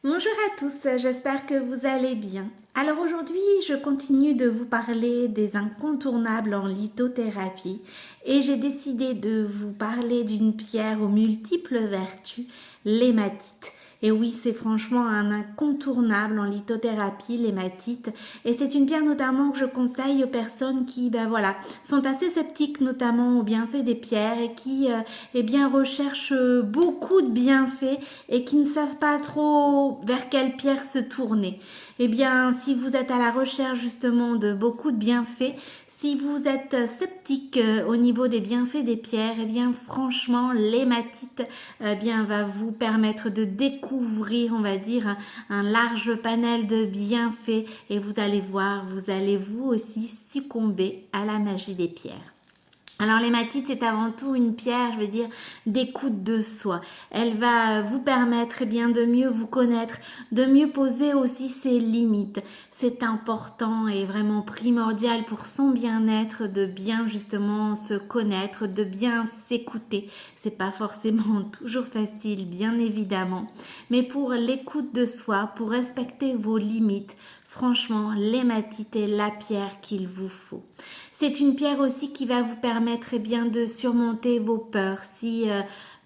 Bonjour à tous, j'espère que vous allez bien. Alors aujourd'hui, je continue de vous parler des incontournables en lithothérapie et j'ai décidé de vous parler d'une pierre aux multiples vertus, l'hématite. Et oui, c'est franchement un incontournable en lithothérapie, l'hématite. Et c'est une pierre notamment que je conseille aux personnes qui, sont assez sceptiques notamment aux bienfaits des pierres et qui, recherchent beaucoup de bienfaits et qui ne savent pas trop vers quelle pierre se tourner. Eh bien, si vous êtes à la recherche justement de beaucoup de bienfaits, si vous êtes sceptique au niveau des bienfaits des pierres, eh bien franchement l'hématite va vous permettre de découvrir, on va dire, un large panel de bienfaits et vous allez voir, vous allez vous aussi succomber à la magie des pierres. Alors l'hématite, c'est avant tout une pierre, d'écoute de soi. Elle va vous permettre de mieux vous connaître, de mieux poser aussi ses limites. C'est important et vraiment primordial pour son bien-être de bien justement se connaître, de bien s'écouter. C'est pas forcément toujours facile, bien évidemment, mais pour l'écoute de soi, pour respecter vos limites, franchement, l'hématite est la pierre qu'il vous faut. C'est une pierre aussi qui va vous permettre de surmonter vos peurs. Si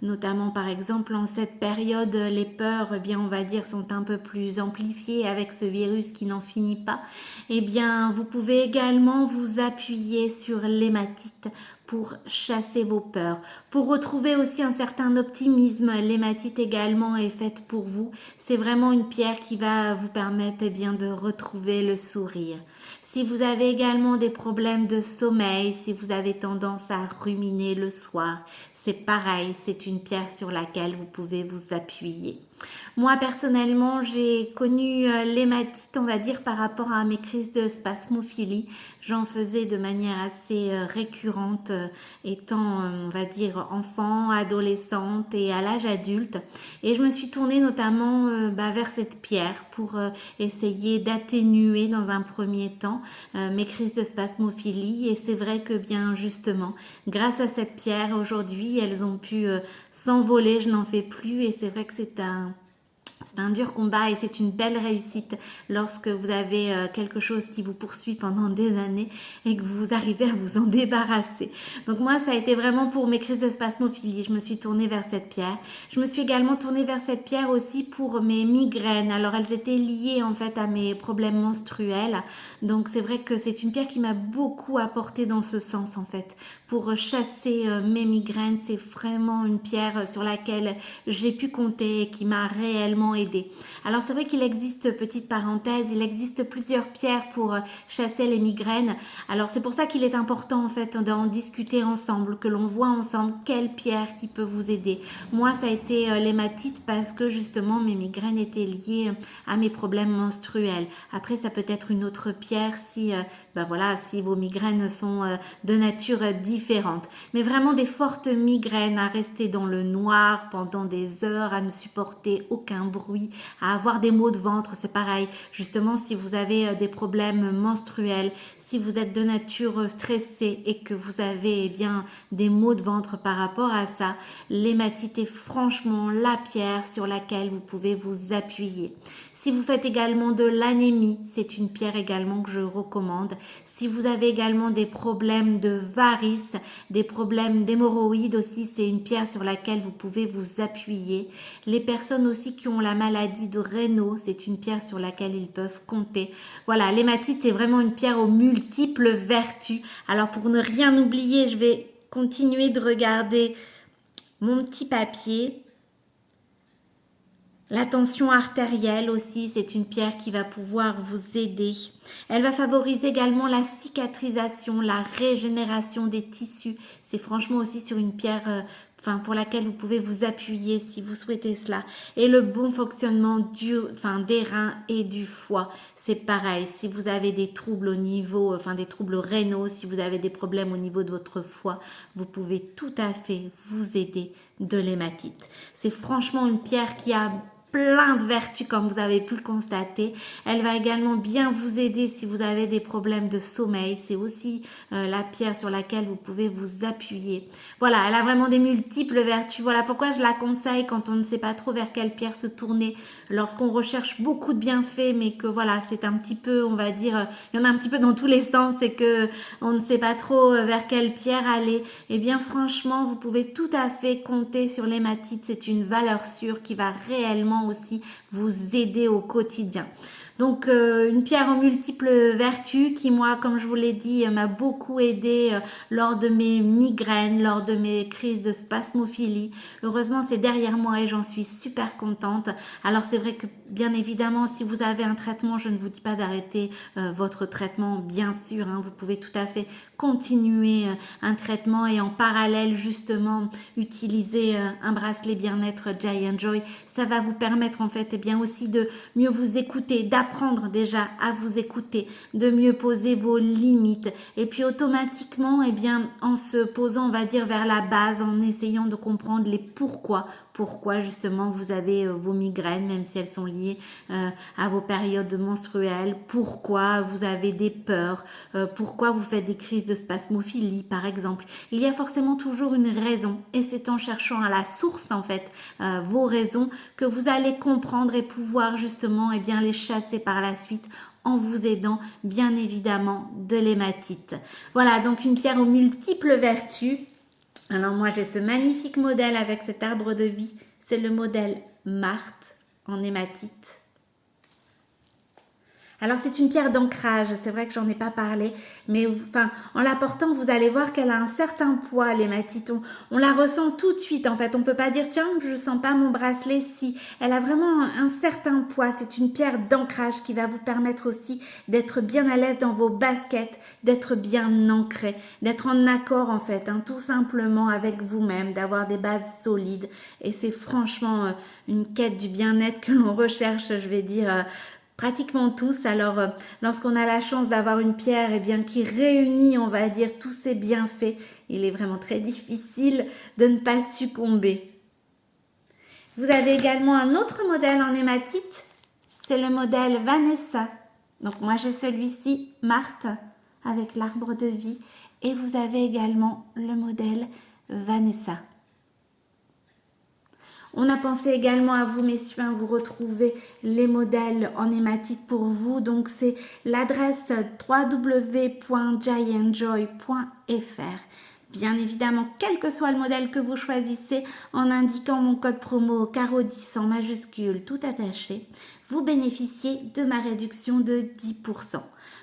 notamment par exemple en cette période les peurs on va dire sont un peu plus amplifiées avec ce virus qui n'en finit pas, vous pouvez également vous appuyer sur l'hématite pour chasser vos peurs, pour retrouver aussi un certain optimisme. L'hématite également est faite pour vous. C'est vraiment une pierre qui va vous permettre de retrouver le sourire. Si vous avez également des problèmes de sommeil, si vous avez tendance à ruminer le soir, c'est pareil, c'est une pierre sur laquelle vous pouvez vous appuyer. Moi, personnellement, j'ai connu l'hématite, on va dire, par rapport à mes crises de spasmophilie. J'en faisais de manière assez récurrente, étant, on va dire, enfant, adolescente et à l'âge adulte. Et je me suis tournée notamment vers cette pierre pour essayer d'atténuer dans un premier temps mes crises de spasmophilie. Et c'est vrai que bien justement, grâce à cette pierre, aujourd'hui, elles ont pu s'envoler. Je n'en fais plus et c'est vrai que c'est un dur combat et c'est une belle réussite lorsque vous avez quelque chose qui vous poursuit pendant des années et que vous arrivez à vous en débarrasser. Donc moi, ça a été vraiment pour mes crises de spasmophilie. Je me suis tournée vers cette pierre. Je me suis également tournée vers cette pierre aussi pour mes migraines. Alors elles étaient liées en fait à mes problèmes menstruels. Donc c'est vrai que c'est une pierre qui m'a beaucoup apporté dans ce sens en fait. Pour chasser mes migraines, c'est vraiment une pierre sur laquelle j'ai pu compter et qui m'a réellement aidé. Alors c'est vrai qu'il existe, petite parenthèse, il existe plusieurs pierres pour chasser les migraines. Alors c'est pour ça qu'il est important en fait d'en discuter ensemble, que l'on voit ensemble quelle pierre qui peut vous aider. Moi ça a été l'hématite parce que justement mes migraines étaient liées à mes problèmes menstruels. Après ça peut être une autre pierre si si vos migraines sont de nature différente. Mais vraiment des fortes migraines à rester dans le noir pendant des heures, à ne supporter aucun bruit, à avoir des maux de ventre, c'est pareil. Justement, si vous avez des problèmes menstruels, si vous êtes de nature stressée et que vous avez des maux de ventre par rapport à ça, l'hématite est franchement la pierre sur laquelle vous pouvez vous appuyer. Si vous faites également de l'anémie, c'est une pierre également que je recommande. Si vous avez également des problèmes de varices, des problèmes d'hémorroïdes aussi, c'est une pierre sur laquelle vous pouvez vous appuyer. Les personnes aussi qui ont la maladie de Raynaud, c'est une pierre sur laquelle ils peuvent compter. Voilà, l'hématite, c'est vraiment une pierre aux multiples vertus. Alors pour ne rien oublier, je vais continuer de regarder mon petit papier. La tension artérielle aussi, c'est une pierre qui va pouvoir vous aider. Elle va favoriser également la cicatrisation, la régénération des tissus. C'est franchement aussi sur une pierre pour laquelle vous pouvez vous appuyer si vous souhaitez cela. Et le bon fonctionnement des reins et du foie, c'est pareil. Si vous avez des troubles au niveau, des troubles rénaux, si vous avez des problèmes au niveau de votre foie, vous pouvez tout à fait vous aider de l'hématite. C'est franchement une pierre qui a plein de vertus comme vous avez pu le constater. Elle va également bien vous aider si vous avez des problèmes de sommeil. C'est aussi la pierre sur laquelle vous pouvez vous appuyer. Voilà, elle a vraiment des multiples vertus. Voilà pourquoi je la conseille quand on ne sait pas trop vers quelle pierre se tourner, lorsqu'on recherche beaucoup de bienfaits, mais que voilà, c'est un petit peu, on va dire, il y en a un petit peu dans tous les sens et que on ne sait pas trop vers quelle pierre aller. Eh bien, franchement, vous pouvez tout à fait compter sur l'hématite. C'est une valeur sûre qui va réellement aussi vous aider au quotidien. Donc une pierre aux multiples vertus qui moi, comme je vous l'ai dit, m'a beaucoup aidé lors de mes migraines, lors de mes crises de spasmophilie. Heureusement, c'est derrière moi et j'en suis super contente. Alors c'est vrai que bien évidemment, si vous avez un traitement, je ne vous dis pas d'arrêter votre traitement, bien sûr. Vous pouvez tout à fait continuer un traitement et en parallèle justement utiliser un bracelet bien-être Giant Joy. Ça va vous permettre en fait bien aussi de mieux vous écouter, d'apprendre déjà à vous écouter, de mieux poser vos limites et puis automatiquement bien en se posant on va dire vers la base, en essayant de comprendre les pourquoi justement vous avez vos migraines, même si elles sont liées à vos périodes menstruelles, pourquoi vous avez des peurs, pourquoi vous faites des crises de spasmophilie par exemple. Il y a forcément toujours une raison et c'est en cherchant à la source en fait vos raisons que vous allez comprendre et pouvoir justement bien les chasser par la suite en vous aidant bien évidemment de l'hématite. Voilà, donc une pierre aux multiples vertus. Alors moi j'ai ce magnifique modèle avec cet arbre de vie, c'est le modèle Marthe en hématite. Alors c'est une pierre d'ancrage, c'est vrai que j'en ai pas parlé, mais enfin en la portant vous allez voir qu'elle a un certain poids l'hématite, on la ressent tout de suite en fait, on peut pas dire tiens je sens pas mon bracelet, si elle a vraiment un certain poids, c'est une pierre d'ancrage qui va vous permettre aussi d'être bien à l'aise dans vos baskets, d'être bien ancré, d'être en accord en fait, tout simplement avec vous-même, d'avoir des bases solides et c'est franchement une quête du bien-être que l'on recherche, je vais dire pratiquement tous. Alors, lorsqu'on a la chance d'avoir une pierre qui réunit, on va dire, tous ces bienfaits, il est vraiment très difficile de ne pas succomber. Vous avez également un autre modèle en hématite, c'est le modèle Vanessa. Donc, moi, j'ai celui-ci, Marthe, avec l'arbre de vie. Et vous avez également le modèle Vanessa. On a pensé également à vous, messieurs, vous retrouvez les modèles en hématite pour vous. Donc, c'est l'adresse www.giantjoy.fr. Bien évidemment, quel que soit le modèle que vous choisissez, en indiquant mon code promo CARO10 en majuscule tout attaché, vous bénéficiez de ma réduction de 10%.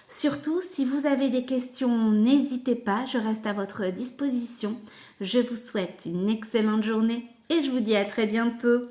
Surtout, si vous avez des questions, n'hésitez pas, je reste à votre disposition. Je vous souhaite une excellente journée et je vous dis à très bientôt.